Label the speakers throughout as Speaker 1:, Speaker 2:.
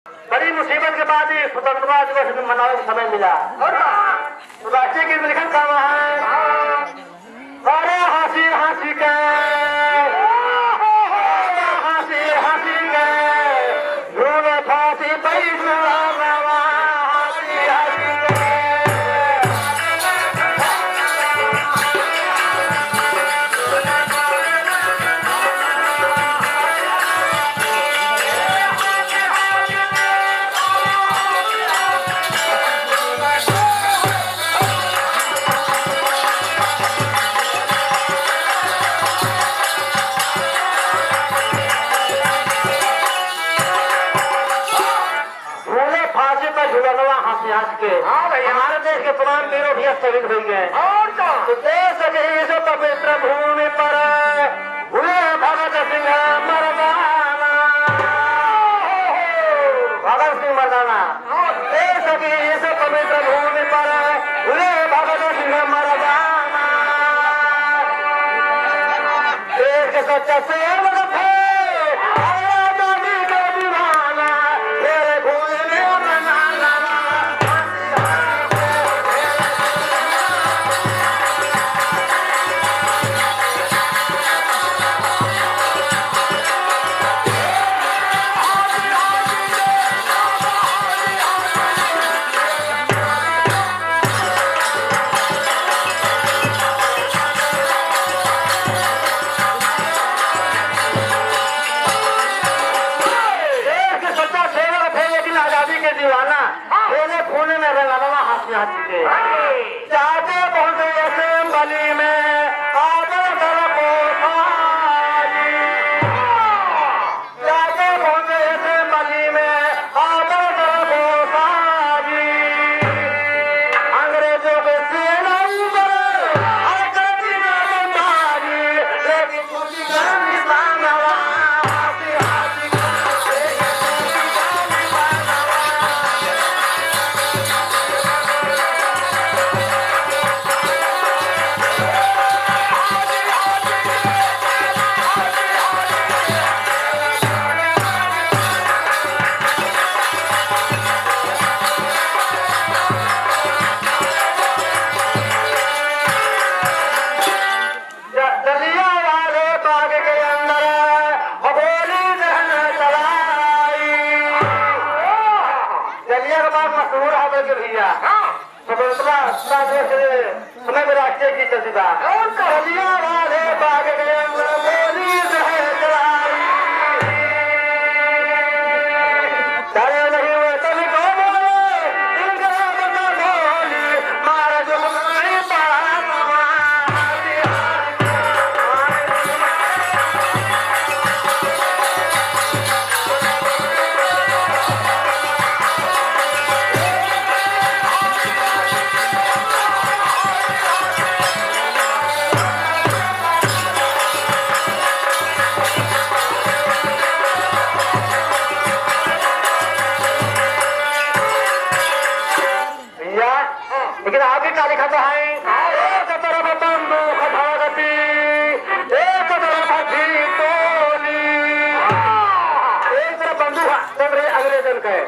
Speaker 1: बड़ी मुसीबत के बाद ही स्वतंत्रता दिवस मनाने का समय मिला। तो राष्ट्रीय गीत लिखन का है अरे हंसी हंसी के हंसी हंसी के झूले फांसी पैसा हंसी हंसी के हमारे देश के तमाम वीरों भी शहीद हुई गए और तो देश के इस पवित्र भूमि पर हुए भगत सिंह मर्दाना भगत सिंह मर्दाना देश की इस पवित्र भूमि पर हुए भगत सिंह मर्दाना देश के सच्चा सेवक थे चाहते पहुंचे असेंबली में आदर करो चाहते पहुंचे असेंबली में आदर करो अंग्रेजों के सेना समय में राष्ट्रीय की चलता वाले बाग गए पुलिस है चलाई डरे नहीं हुए कभी को बोली मारा जो नहीं पारा लेकिन आगे क्या लिखा है एक तरफ बंदूक भागती एक तरफ थी टोली एक तरफ बंदूक चल रही अगले दिन का एक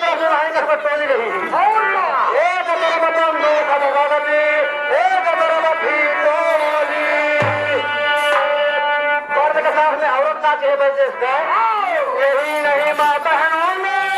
Speaker 1: तरफ जो टोली रही एक तरफ बंदूक भागती एक तरफ थी टोली मर्द के साथ में औरत का के बजे यही नहीं माँ बहनों में